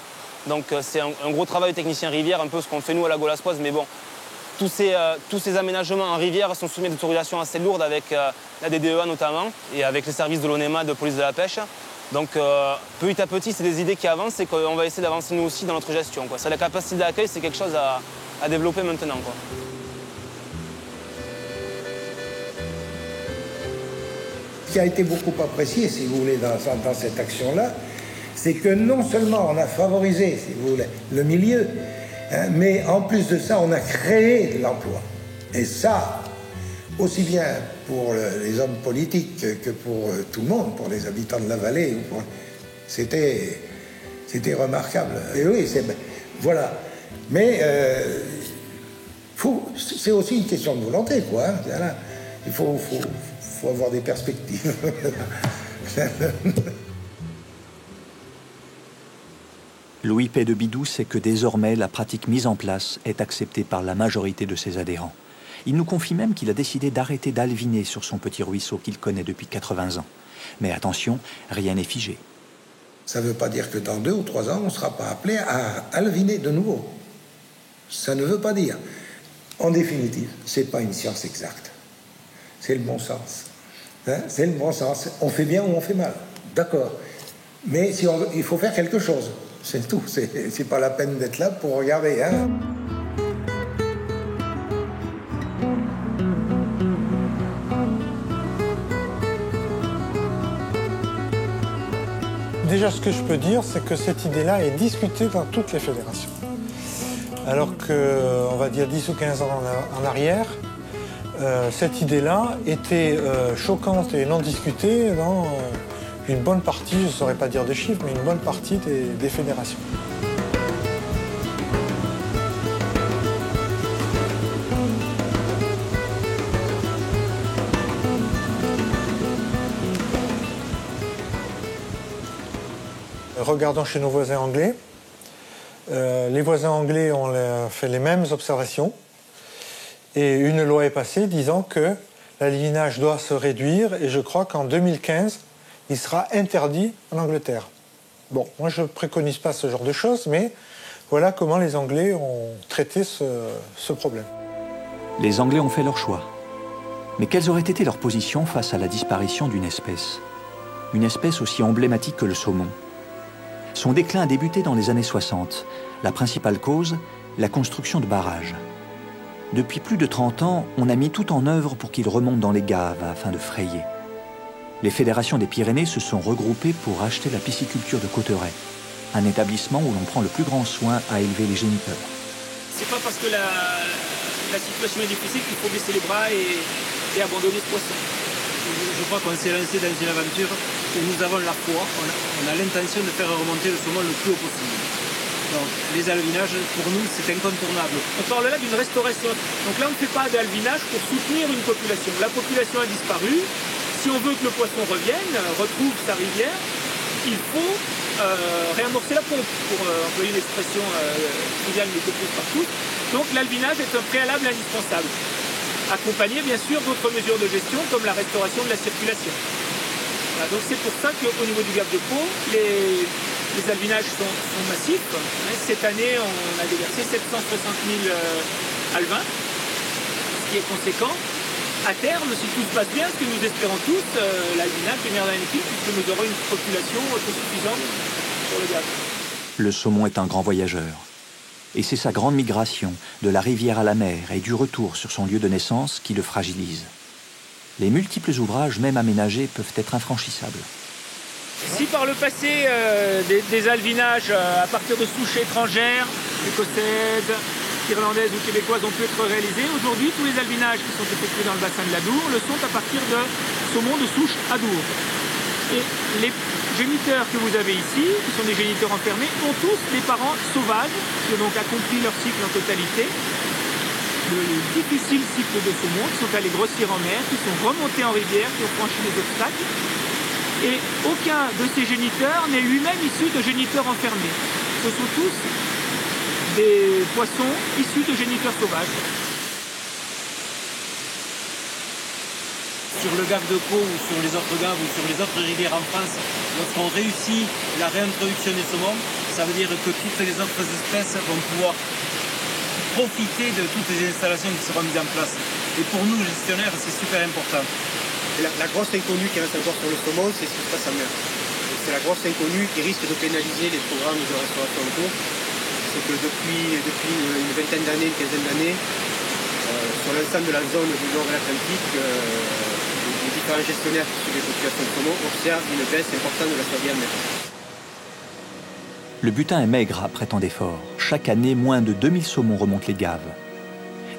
Donc c'est un gros travail de technicien rivière, un peu ce qu'on fait nous à la Golaspoise, mais bon, tous ces aménagements en rivière sont soumis à des autorisations assez lourdes avec la DDEA notamment, et avec les services de l'ONEMA, de police de la pêche. Donc petit à petit, c'est des idées qui avancent et qu'on va essayer d'avancer nous aussi dans notre gestion. C'est la capacité d'accueil, c'est quelque chose à développer maintenant. Ce qui a été beaucoup apprécié, si vous voulez, dans cette action-là, c'est que non seulement on a favorisé, si vous voulez, le milieu, hein, mais en plus de ça, on a créé de l'emploi. Et ça, aussi bien pour les hommes politiques que pour tout le monde, pour les habitants de la vallée, c'était remarquable. Et oui, voilà. Mais c'est aussi une question de volonté, quoi. Hein. Voilà. Il faut avoir des perspectives. Louis Pay de Bidou sait que désormais la pratique mise en place est acceptée par la majorité de ses adhérents. Il nous confie même qu'il a décidé d'arrêter d'alviner sur son petit ruisseau qu'il connaît depuis 80 ans. Mais attention, rien n'est figé. Ça ne veut pas dire que dans 2 ou 3 ans, on ne sera pas appelé à alviner de nouveau. Ça ne veut pas dire. En définitive, ce n'est pas une science exacte. C'est le bon sens. Hein? C'est le bon sens. On fait bien ou on fait mal. D'accord. Mais il faut faire quelque chose. C'est tout. C'est pas la peine d'être là pour regarder. Hein? Déjà, ce que je peux dire, c'est que cette idée-là est discutée dans toutes les fédérations. Alors que, on va dire 10 ou 15 ans en arrière, cette idée-là était choquante et non discutée dans une bonne partie, je ne saurais pas dire des chiffres, mais une bonne partie des fédérations. Regardons chez nos voisins anglais. Les voisins anglais ont fait les mêmes observations. Et une loi est passée disant que l'aliénage doit se réduire. Et je crois qu'en 2015, il sera interdit en Angleterre. Bon, moi je ne préconise pas ce genre de choses, mais voilà comment les Anglais ont traité ce problème. Les Anglais ont fait leur choix. Mais quelles auraient été leurs positions face à la disparition d'une espèce? Une espèce aussi emblématique que le saumon. Son déclin a débuté dans les années 60. La principale cause, la construction de barrages. Depuis plus de 30 ans, on a mis tout en œuvre pour qu'il remonte dans les gaves afin de frayer. Les fédérations des Pyrénées se sont regroupées pour acheter la pisciculture de Cauterets, un établissement où l'on prend le plus grand soin à élever les génipeurs. C'est pas parce que la situation est difficile qu'il faut baisser les bras et abandonner ce poisson. Je crois qu'on s'est lancé dans une aventure où nous avons la foi, on a l'intention de faire remonter le saumon le plus haut possible. Donc les alvinages, pour nous, c'est incontournable. On parle là d'une restauration. Donc là, on ne fait pas d'alvinage pour soutenir une population. La population a disparu. Si on veut que le poisson revienne, retrouve sa rivière, il faut réamorcer la pompe, pour employer une expression triviale mais comprise partout. Donc l'alvinage est un préalable indispensable. Accompagné bien sûr d'autres mesures de gestion comme la restauration de la circulation. Voilà, donc c'est pour ça qu'au niveau du Gave de Pau, les alvinages sont massifs. Cette année, on a déversé 760 000 alevins, ce qui est conséquent, à terme, si tout se passe bien, ce que nous espérons tous, l'albinage deviendra une équipe puisque nous aurons une population autosuffisante pour le gaz. Le saumon est un grand voyageur. Et c'est sa grande migration, de la rivière à la mer et du retour sur son lieu de naissance qui le fragilise. Les multiples ouvrages, même aménagés, peuvent être infranchissables. Si par le passé, des alvinages à partir de souches étrangères, écossaises, irlandaises ou québécoises ont pu être réalisés, aujourd'hui, tous les alvinages qui sont effectués dans le bassin de l'Adour le sont à partir de saumon de souche Adour. Et les géniteurs que vous avez ici, qui sont des géniteurs enfermés, ont tous des parents sauvages, qui ont donc accompli leur cycle en totalité. Le difficile cycle de saumon, qui sont allés grossir en mer, qui sont remontés en rivière, qui ont franchi les obstacles. Et aucun de ces géniteurs n'est lui-même issu de géniteurs enfermés. Ce sont tous des poissons issus de géniteurs sauvages. Sur le Gave de Caux ou sur les autres gaves ou sur les autres rivières en France, lorsqu'on réussit la réintroduction des saumons, ça veut dire que toutes les autres espèces vont pouvoir profiter de toutes les installations qui seront mises en place. Et pour nous, gestionnaires, c'est super important. La grosse inconnue qui reste encore sur le saumon, c'est ce qui se passe en mer. C'est la grosse inconnue qui risque de pénaliser les programmes de restauration en cours. C'est que depuis une vingtaine d'années, une quinzaine d'années, sur l'ensemble de la zone du nord de l'Atlantique, les différents gestionnaires qui suivent les populations de saumon observent une baisse importante de la survie en mer. Le butin est maigre après tant d'efforts. Chaque année, moins de 2000 saumons remontent les gaves.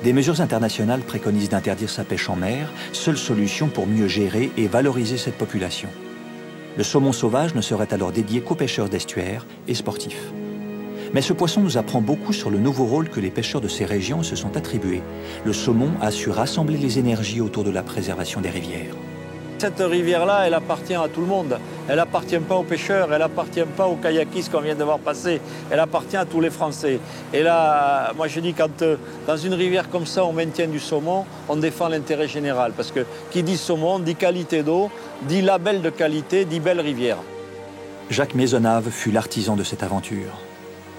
Des mesures internationales préconisent d'interdire sa pêche en mer, seule solution pour mieux gérer et valoriser cette population. Le saumon sauvage ne serait alors dédié qu'aux pêcheurs d'estuaires et sportifs. Mais ce poisson nous apprend beaucoup sur le nouveau rôle que les pêcheurs de ces régions se sont attribués. Le saumon a su rassembler les énergies autour de la préservation des rivières. Cette rivière-là, elle appartient à tout le monde. Elle n'appartient pas aux pêcheurs, elle n'appartient pas aux kayakistes qu'on vient de voir passer. Elle appartient à tous les Français. Et là, moi je dis, quand dans une rivière comme ça, on maintient du saumon, on défend l'intérêt général. Parce que qui dit saumon, dit qualité d'eau, dit label de qualité, dit belle rivière. Jacques Maisonnave fut l'artisan de cette aventure.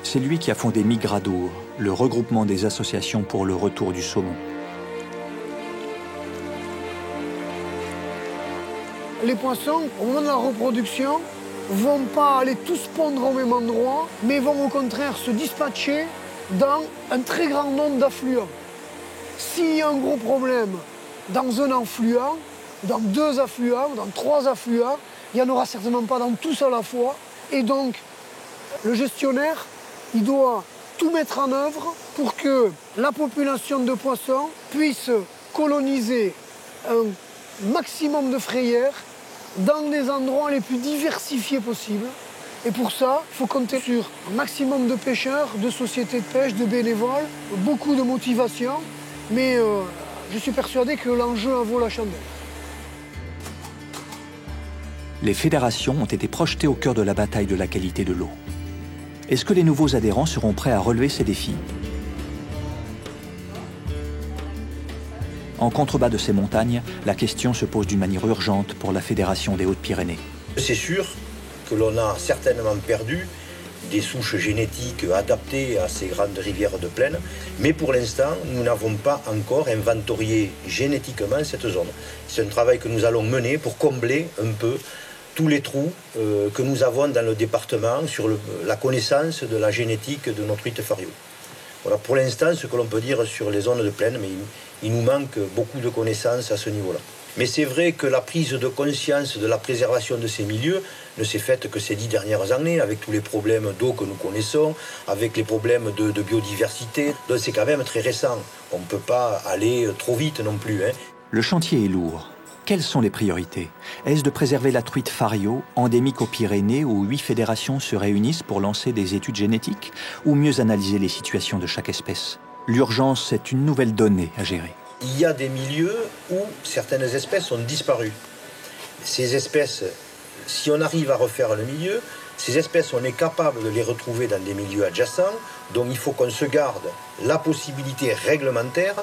C'est lui qui a fondé Migradour, le regroupement des associations pour le retour du saumon. Les poissons, au moment de la reproduction, ne vont pas aller tous pondre au même endroit, mais vont au contraire se dispatcher dans un très grand nombre d'affluents. S'il y a un gros problème dans un affluent, dans 2 affluents, dans 3 affluents, il n'y en aura certainement pas dans tous à la fois. Et donc, le gestionnaire, il doit tout mettre en œuvre pour que la population de poissons puisse coloniser un maximum de frayères dans les endroits les plus diversifiés possibles. Et pour ça, il faut compter sur un maximum de pêcheurs, de sociétés de pêche, de bénévoles, beaucoup de motivation. Mais je suis persuadé que l'enjeu en vaut la chandelle. Les fédérations ont été projetées au cœur de la bataille de la qualité de l'eau. Est-ce que les nouveaux adhérents seront prêts à relever ces défis ? En contrebas de ces montagnes, la question se pose d'une manière urgente pour la Fédération des Hautes-Pyrénées. C'est sûr que l'on a certainement perdu des souches génétiques adaptées à ces grandes rivières de plaine, mais pour l'instant, nous n'avons pas encore inventorié génétiquement cette zone. C'est un travail que nous allons mener pour combler un peu tous les trous que nous avons dans le département sur la connaissance de la génétique de notre huître fario. Voilà pour l'instant ce que l'on peut dire sur les zones de plaine, mais il nous manque beaucoup de connaissances à ce niveau-là. Mais c'est vrai que la prise de conscience de la préservation de ces milieux ne s'est faite que ces 10 dernières années, avec tous les problèmes d'eau que nous connaissons, avec les problèmes de biodiversité. Donc c'est quand même très récent. On ne peut pas aller trop vite non plus. Le chantier est lourd. Quelles sont les priorités? Est-ce de préserver la truite fario, endémique aux Pyrénées, où 8 fédérations se réunissent pour lancer des études génétiques, ou mieux analyser les situations de chaque espèce? L'urgence, c'est une nouvelle donnée à gérer. Il y a des milieux où certaines espèces ont disparu. Ces espèces, si on arrive à refaire le milieu, ces espèces, on est capable de les retrouver dans des milieux adjacents, donc il faut qu'on se garde la possibilité réglementaire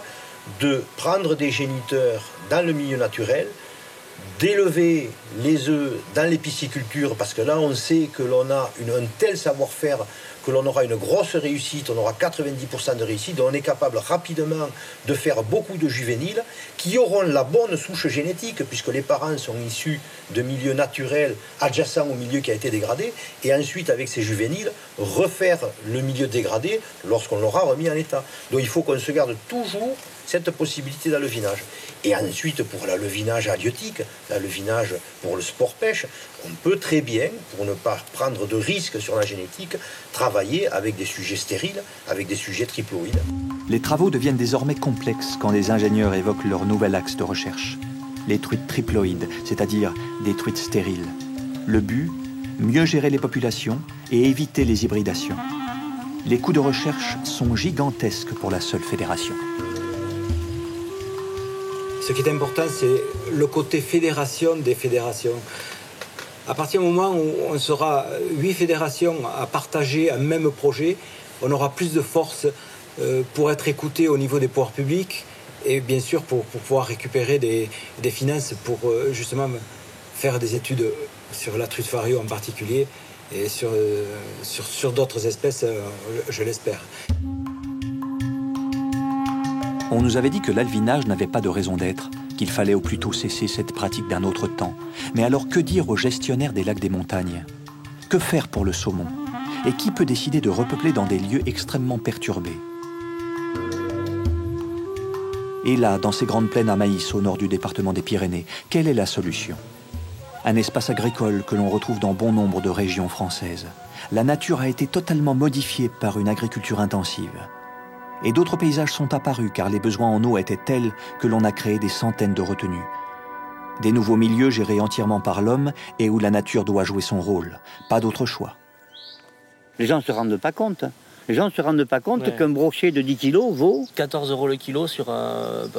de prendre des géniteurs dans le milieu naturel, d'élever les œufs dans les piscicultures, parce que là on sait que l'on a un tel savoir-faire que l'on aura une grosse réussite, on aura 90% de réussite, donc on est capable rapidement de faire beaucoup de juvéniles qui auront la bonne souche génétique, puisque les parents sont issus de milieux naturels adjacents au milieu qui a été dégradé, et ensuite avec ces juvéniles, refaire le milieu dégradé lorsqu'on l'aura remis en état. Donc il faut qu'on se garde toujours cette possibilité d'alevinage. Et ensuite, pour l'alevinage halieutique, l'alevinage pour le sport pêche, on peut très bien, pour ne pas prendre de risques sur la génétique, travailler avec des sujets stériles, avec des sujets triploïdes. Les travaux deviennent désormais complexes quand les ingénieurs évoquent leur nouvel axe de recherche. Les truites triploïdes, c'est-à-dire des truites stériles. Le but, mieux gérer les populations et éviter les hybridations. Les coûts de recherche sont gigantesques pour la seule fédération. Ce qui est important, c'est le côté fédération des fédérations. À partir du moment où on sera 8 fédérations à partager un même projet, on aura plus de force pour être écouté au niveau des pouvoirs publics et bien sûr pour pouvoir récupérer des finances pour justement faire des études sur la truite fario en particulier et sur d'autres espèces, je l'espère. On nous avait dit que l'alvinage n'avait pas de raison d'être, qu'il fallait au plus tôt cesser cette pratique d'un autre temps. Mais alors que dire aux gestionnaires des lacs des montagnes? Que faire pour le saumon? Et qui peut décider de repeupler dans des lieux extrêmement perturbés? Et là, dans ces grandes plaines à maïs au nord du département des Pyrénées, quelle est la solution? Un espace agricole que l'on retrouve dans bon nombre de régions françaises. La nature a été totalement modifiée par une agriculture intensive. Et d'autres paysages sont apparus car les besoins en eau étaient tels que l'on a créé des centaines de retenues. Des nouveaux milieux gérés entièrement par l'homme et où la nature doit jouer son rôle. Pas d'autre choix. Les gens ne se rendent pas compte. Les gens ne se rendent pas compte qu'un brochet de 10 kg vaut 14 € le kilo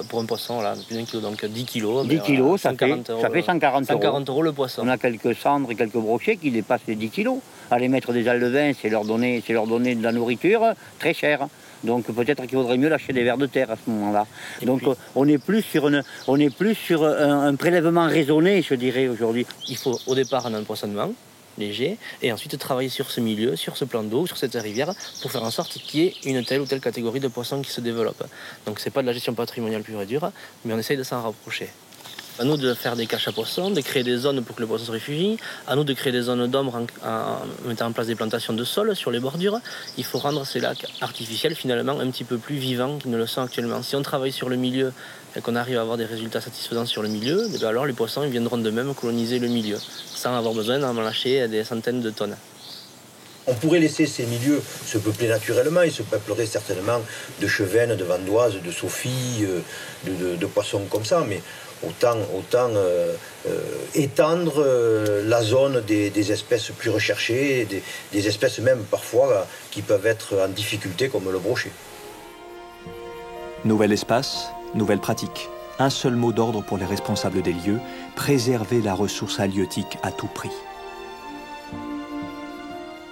pour un poisson, là, plus d'un kilo. Donc 10 kg. 10 kg, ça fait 140 €. 140 € le poisson. On a quelques cendres et quelques brochets qui dépassent les 10 kg. Aller mettre des alevins, c'est leur donner de la nourriture très chère. Donc peut-être qu'il vaudrait mieux lâcher des vers de terre à ce moment-là. Donc on est plus sur un prélèvement raisonné, je dirais, aujourd'hui. Il faut au départ un empoisonnement léger et ensuite travailler sur ce milieu, sur ce plan d'eau, sur cette rivière pour faire en sorte qu'il y ait une telle ou telle catégorie de poissons qui se développe. Donc c'est pas de la gestion patrimoniale pure et dure, mais on essaye de s'en rapprocher. À nous de faire des caches à poissons, de créer des zones pour que le poisson se réfugie. À nous de créer des zones d'ombre en mettant en place des plantations de sol sur les bordures. Il faut rendre ces lacs artificiels finalement un petit peu plus vivants qu'ils ne le sont actuellement. Si on travaille sur le milieu et qu'on arrive à avoir des résultats satisfaisants sur le milieu, alors les poissons ils viendront de même coloniser le milieu, sans avoir besoin d'en lâcher des centaines de tonnes. On pourrait laisser ces milieux se peupler naturellement, ils se peupleraient certainement de chevennes, de vandoises, de sophies, de poissons comme ça, mais autant étendre la zone des espèces plus recherchées, des espèces même parfois qui peuvent être en difficulté comme le brochet. Nouvel espace, nouvelle pratique. Un seul mot d'ordre pour les responsables des lieux, préserver la ressource halieutique à tout prix.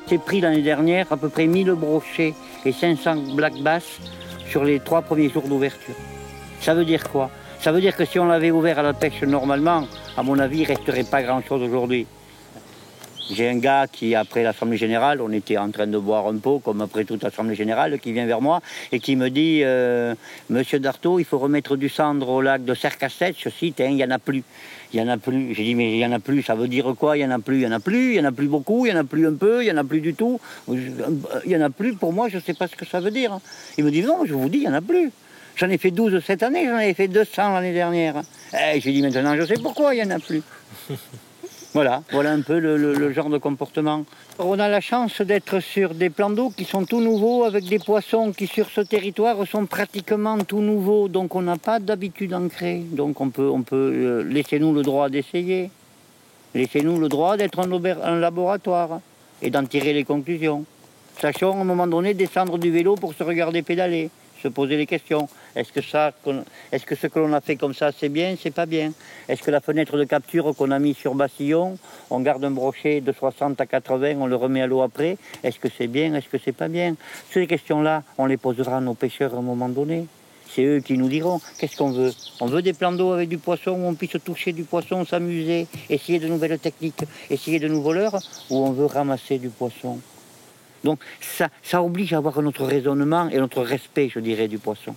J'ai pris l'année dernière à peu près 1000 brochets et 500 black bass sur les 3 premiers jours d'ouverture. Ça veut dire quoi? Ça veut dire que si on l'avait ouvert à la pêche normalement, à mon avis, il ne resterait pas grand-chose aujourd'hui. J'ai un gars qui, après l'Assemblée Générale, on était en train de boire un pot, comme après toute l'Assemblée Générale, qui vient vers moi et qui me dit « Monsieur Darto, il faut remettre du cendre au lac de Cercasset, ce site, il n'y en a plus. » Il n'y en a plus. J'ai dit « Mais il n'y en a plus, ça veut dire quoi? Il n'y en a plus, il n'y en a plus, il n'y en a plus beaucoup, il n'y en a plus un peu, il n'y en a plus du tout. Il n'y en a plus, pour moi, je ne sais pas ce que ça veut dire. » Il me dit « Non, je vous dis, il n'y en a plus. J'en ai fait 12 cette année, j'en avais fait 200 l'année dernière. » J'ai dit « Maintenant, je sais pourquoi il n'y en a plus. » Voilà un peu le genre de comportement. On a la chance d'être sur des plans d'eau qui sont tout nouveaux, avec des poissons qui sur ce territoire sont pratiquement tout nouveaux. Donc on n'a pas d'habitude ancrée. Donc on peut laissez-nous le droit d'essayer. Laissez-nous le droit d'être un laboratoire et d'en tirer les conclusions. Sachons à un moment donné descendre du vélo pour se regarder pédaler, se poser les questions. Est-ce que ce que l'on a fait comme ça, c'est bien, c'est pas bien? Est-ce que la fenêtre de capture qu'on a mis sur Bassillon, on garde un brochet de 60 à 80, on le remet à l'eau après? Est-ce que c'est bien, est-ce que c'est pas bien? Ces questions-là, on les posera à nos pêcheurs à un moment donné. C'est eux qui nous diront qu'est-ce qu'on veut. On veut des plans d'eau avec du poisson où on puisse toucher du poisson, s'amuser, essayer de nouvelles techniques, essayer de nouveaux leurres, ou on veut ramasser du poisson. Donc ça oblige à avoir notre raisonnement et notre respect, je dirais, du poisson.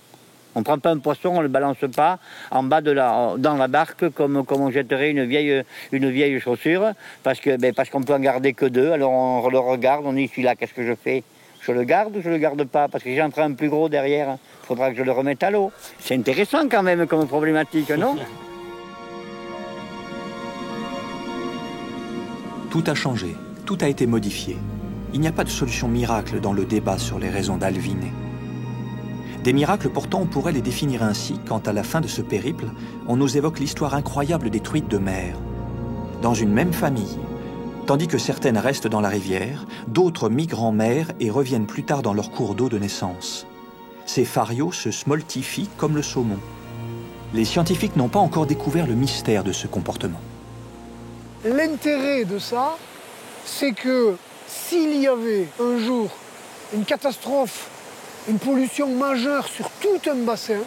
On ne prend pas un poisson, on ne le balance pas en bas dans la barque comme on jetterait une vieille chaussure, parce qu'on peut en garder que 2. Alors on le regarde, on dit celui-là, qu'est-ce que je fais? Je le garde ou je le garde pas? Parce que j'en prends un plus gros derrière, il faudra que je le remette à l'eau. C'est intéressant quand même comme problématique, non? Tout a changé, tout a été modifié. Il n'y a pas de solution miracle dans le débat sur les raisons d'Alviner. Des miracles, pourtant, on pourrait les définir ainsi quand, à la fin de ce périple, on nous évoque l'histoire incroyable des truites de mer. Dans une même famille, tandis que certaines restent dans la rivière, d'autres migrent en mer et reviennent plus tard dans leur cours d'eau de naissance. Ces pharios se smoltifient comme le saumon. Les scientifiques n'ont pas encore découvert le mystère de ce comportement. L'intérêt de ça, c'est que s'il y avait un jour une catastrophe, une pollution majeure sur tout un bassin,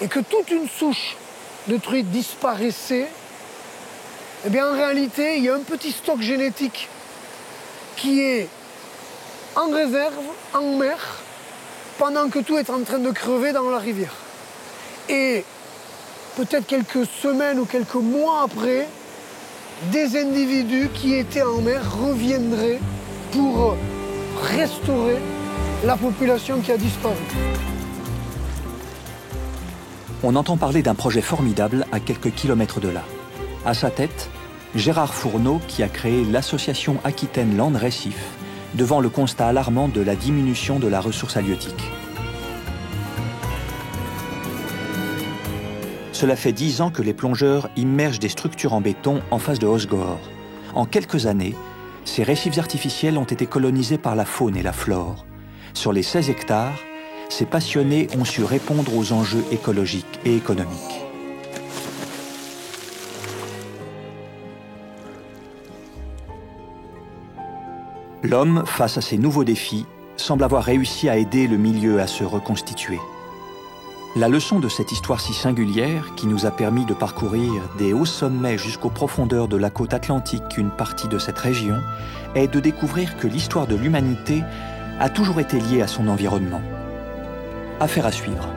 et que toute une souche de truites disparaissait, eh bien en réalité, il y a un petit stock génétique qui est en réserve, en mer, pendant que tout est en train de crever dans la rivière. Et peut-être quelques semaines ou quelques mois après, des individus qui étaient en mer reviendraient pour restaurer la population qui a disparu. On entend parler d'un projet formidable à quelques kilomètres de là. À sa tête, Gérard Fourneau qui a créé l'association Aquitaine Land Récif devant le constat alarmant de la diminution de la ressource halieutique. Cela fait 10 ans que les plongeurs immergent des structures en béton en face de Hossegor. En quelques années, ces récifs artificiels ont été colonisés par la faune et la flore. Sur les 16 hectares, ces passionnés ont su répondre aux enjeux écologiques et économiques. L'homme, face à ces nouveaux défis, semble avoir réussi à aider le milieu à se reconstituer. La leçon de cette histoire si singulière, qui nous a permis de parcourir des hauts sommets jusqu'aux profondeurs de la côte atlantique qu'une partie de cette région, est de découvrir que l'histoire de l'humanité a toujours été liée à son environnement. Affaire à suivre.